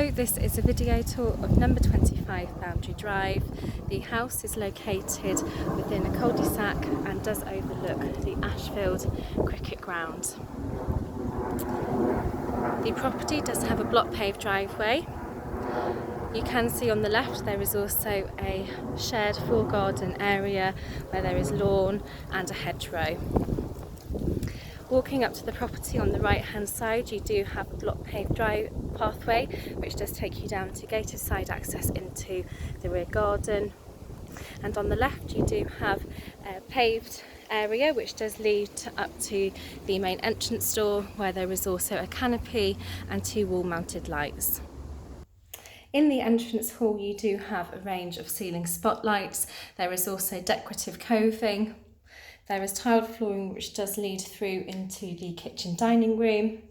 Hello, this is a video tour of number 25 Boundary Drive. The house is located within a cul-de-sac and does overlook the Ashfield cricket ground. The property does have a block paved driveway. You can see on the left there is also a shared foregarden area where there is lawn and a hedgerow. Walking up to the property on the right hand side, you do have a block paved pathway which does take you down to gated side access into the rear garden, and on the left you do have a paved area which does lead up to the main entrance door, where there is also a canopy and 2 wall mounted lights. In the entrance hall you do have a range of ceiling spotlights. There is also decorative coving. There is tiled flooring which does lead through into the kitchen dining room.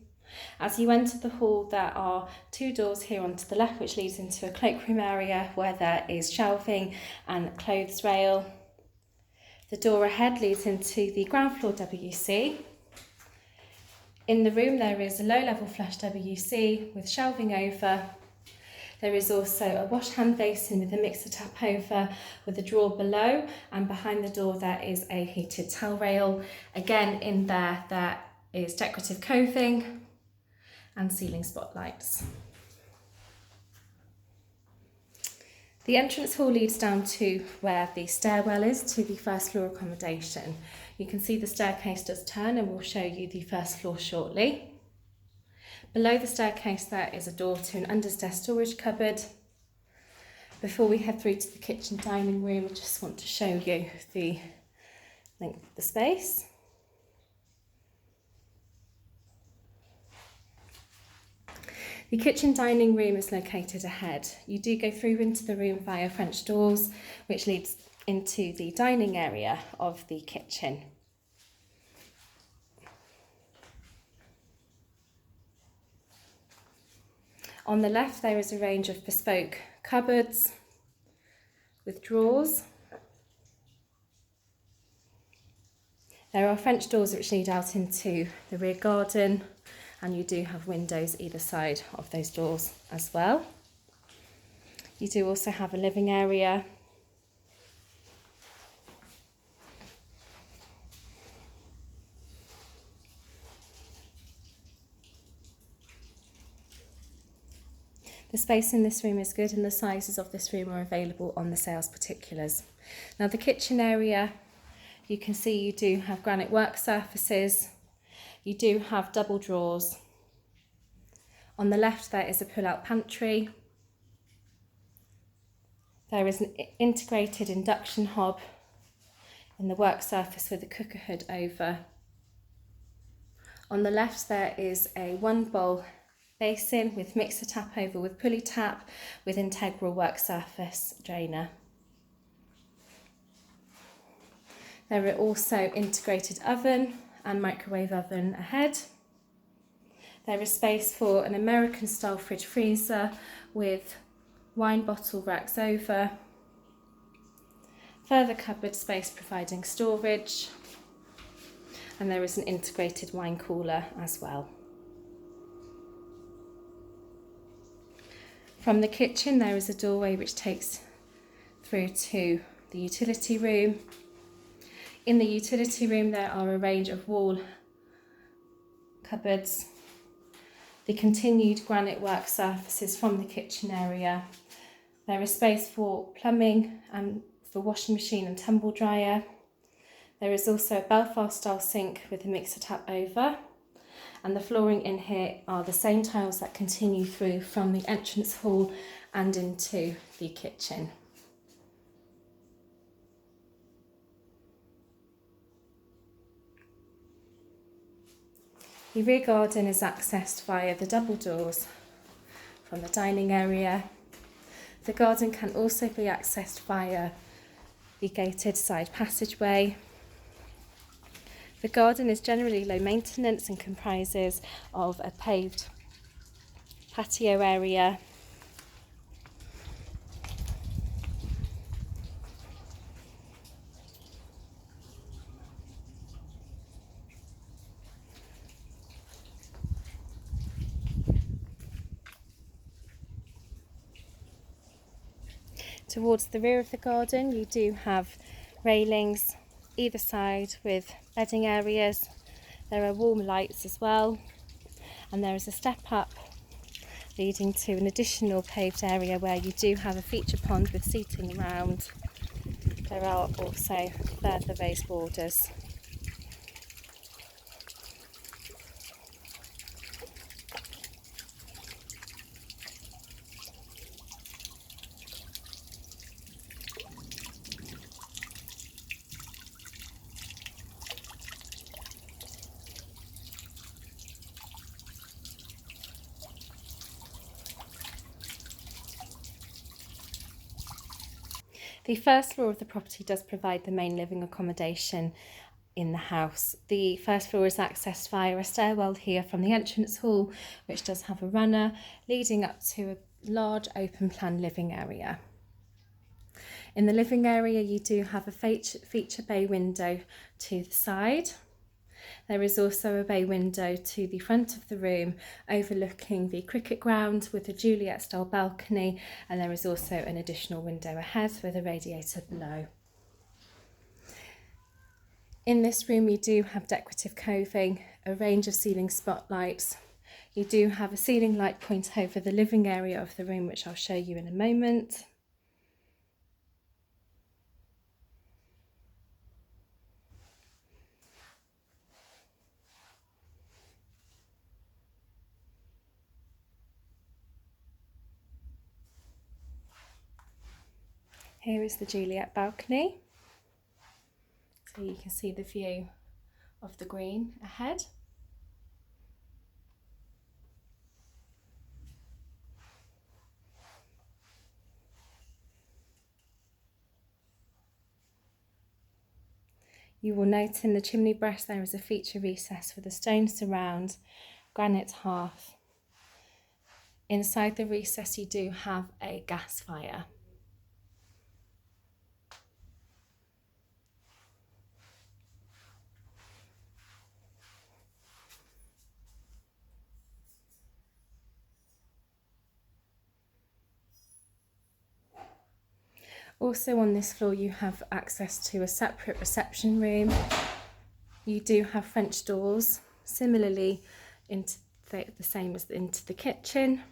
As you enter the hall, there are 2 doors here onto the left which leads into a cloakroom area where there is shelving and clothes rail. The door ahead leads into the ground floor WC. In the room there is a low level flush WC with shelving over. There is also a wash hand basin with a mixer tap over with a drawer below, and behind the door there is a heated towel rail. Again, in there is decorative coving and ceiling spotlights. The entrance hall leads down to where the stairwell is to the first floor accommodation. You can see the staircase does turn, and we'll show you the first floor shortly. Below the staircase there is a door to an understairs storage cupboard. Before we head through to the kitchen dining room, I just want to show you the length of the space. The kitchen dining room is located ahead. You do go through into the room via French doors, which leads into the dining area of the kitchen. On the left there is a range of bespoke cupboards with drawers. There are French doors which lead out into the rear garden, and you do have windows either side of those doors as well. You do also have a living area. The space in this room is good, and the sizes of this room are available on the sales particulars. Now, the kitchen area, you can see you do have granite work surfaces. You do have double drawers. On the left there is a pull-out pantry. There is an integrated induction hob in the work surface with a cooker hood over. On the left there is a 1-bowl basin with mixer tap over with pulley tap with integral work surface drainer. There are also integrated oven and microwave oven ahead. There is space for an American style fridge freezer with wine bottle racks over. Further cupboard space providing storage, and there is an integrated wine cooler as well. From the kitchen there is a doorway which takes through to the utility room. In the utility room there are a range of wall cupboards. The continued granite work surfaces from the kitchen area. There is space for plumbing and for washing machine and tumble dryer. There is also a Belfast style sink with a mixer tap over. And the flooring in here are the same tiles that continue through from the entrance hall and into the kitchen. The rear garden is accessed via the double doors from the dining area. The garden can also be accessed via the gated side passageway. The garden is generally low maintenance and comprises of a paved patio area, Towards the rear of the garden you do have railings either side with bedding areas. There are warm lights as well, and there is a step up leading to an additional paved area where you do have a feature pond with seating around. There are also further raised borders. The first floor of the property does provide the main living accommodation in the house. The first floor is accessed via a stairwell here from the entrance hall, which does have a runner leading up to a large open plan living area. In the living area you do have a feature bay window to the side. There is also a bay window to the front of the room overlooking the cricket ground with a Juliet style balcony, and there is also an additional window ahead with a radiator below. In this room you do have decorative coving, a range of ceiling spotlights. You do have a ceiling light point over the living area of the room, which I'll show you in a moment. Here is the Juliet balcony, so you can see the view of the green ahead. You will note in the chimney breast there is a feature recess with a stone surround, granite hearth. Inside the recess you do have a gas fire. Also on this floor you have access to a separate reception room. You do have French doors, similarly into the same as into the kitchen.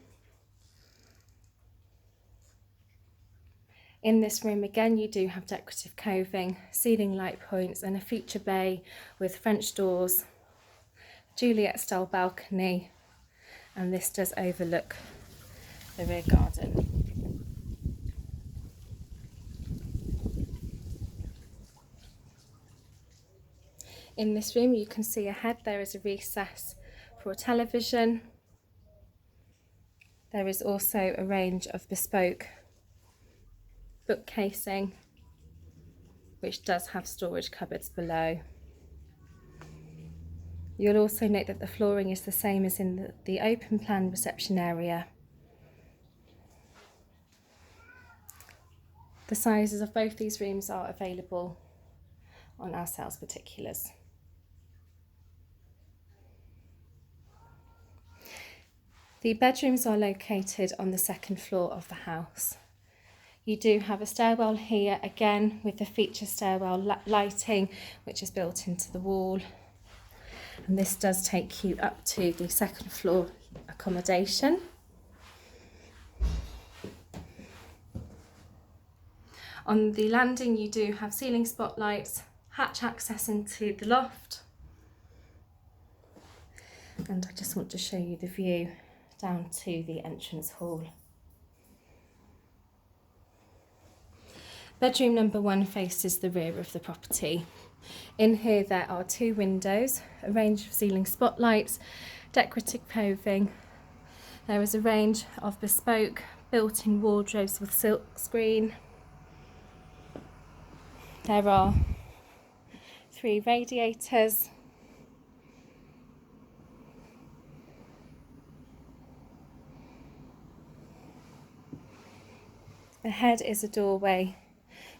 In this room again you do have decorative coving, ceiling light points and a feature bay with French doors, Juliet style balcony, and this does overlook the rear garden. In this room you can see ahead there is a recess for a television. There is also a range of bespoke bookcasing, which does have storage cupboards below. You'll also note that the flooring is the same as in the open plan reception area. The sizes of both these rooms are available on our sales particulars. The bedrooms are located on the second floor of the house. You do have a stairwell here, again with the feature stairwell lighting, which is built into the wall. And this does take you up to the second floor accommodation. On the landing you do have ceiling spotlights, hatch access into the loft. And I just want to show you the view down to the entrance hall. Bedroom number 1 faces the rear of the property. In here there are 2 windows, a range of ceiling spotlights, decorative coving. There is a range of bespoke built-in wardrobes with silk screen. There are 3 radiators. Ahead is a doorway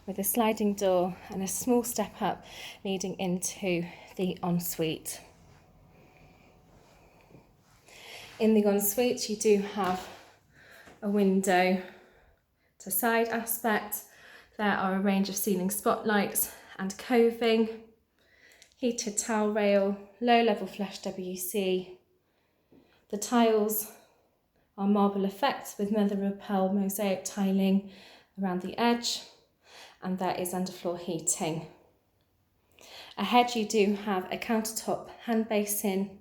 with a sliding door and a small step up leading into the ensuite. In the ensuite you do have a window to side aspect. There are a range of ceiling spotlights and coving, heated towel rail, low level flush WC. The tiles are marble effects with mother of pearl mosaic tiling around the edge, and there is underfloor heating. Ahead you do have a countertop hand basin,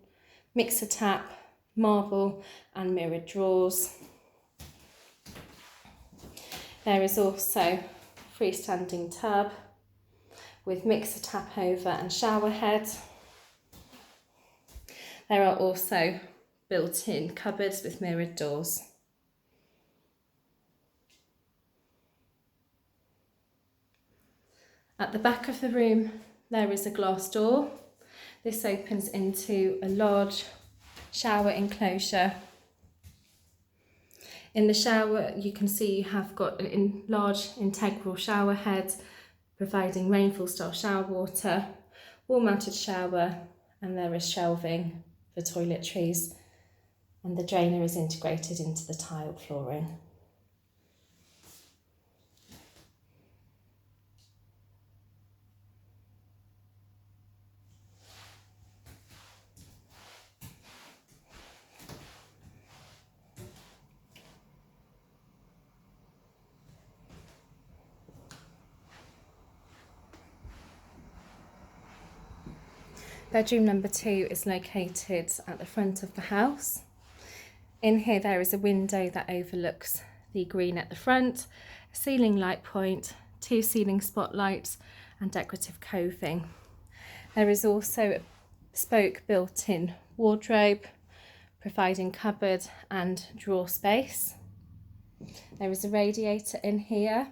mixer tap, marble and mirrored drawers. There is also freestanding tub with mixer tap over and shower head. There are also built-in cupboards with mirrored doors. At the back of the room there is a glass door. This opens into a large shower enclosure. In the shower you can see you have got a large integral shower head providing rainfall style shower water, wall mounted shower, and there is shelving for toiletries, and the drainer is integrated into the tiled flooring. Bedroom number 2 is located at the front of the house. In here there is a window that overlooks the green at the front, a ceiling light point, 2 ceiling spotlights and decorative coving. There is also a bespoke built-in wardrobe providing cupboard and drawer space. There is a radiator in here,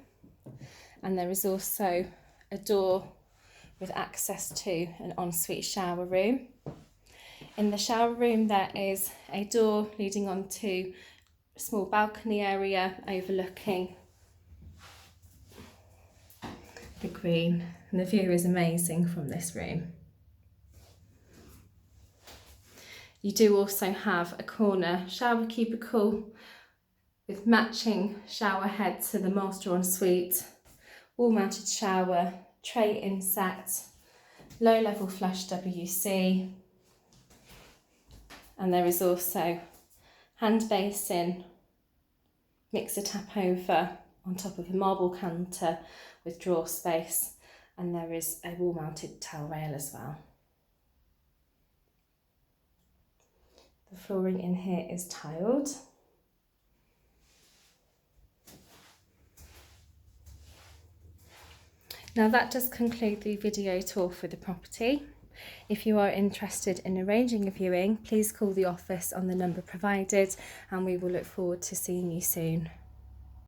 and there is also a door with access to an ensuite shower room. In the shower room there is a door leading onto a small balcony area overlooking the green, and the view is amazing from this room. You do also have a corner shower cubicle with matching shower head to the master ensuite, wall mounted shower, tray inset, low level flush WC, and there is also hand basin, mixer tap over on top of a marble counter with drawer space, and there is a wall mounted towel rail as well. The flooring in here is tiled. Now that does conclude the video tour for the property. If you are interested in arranging a viewing, please call the office on the number provided, and we will look forward to seeing you soon.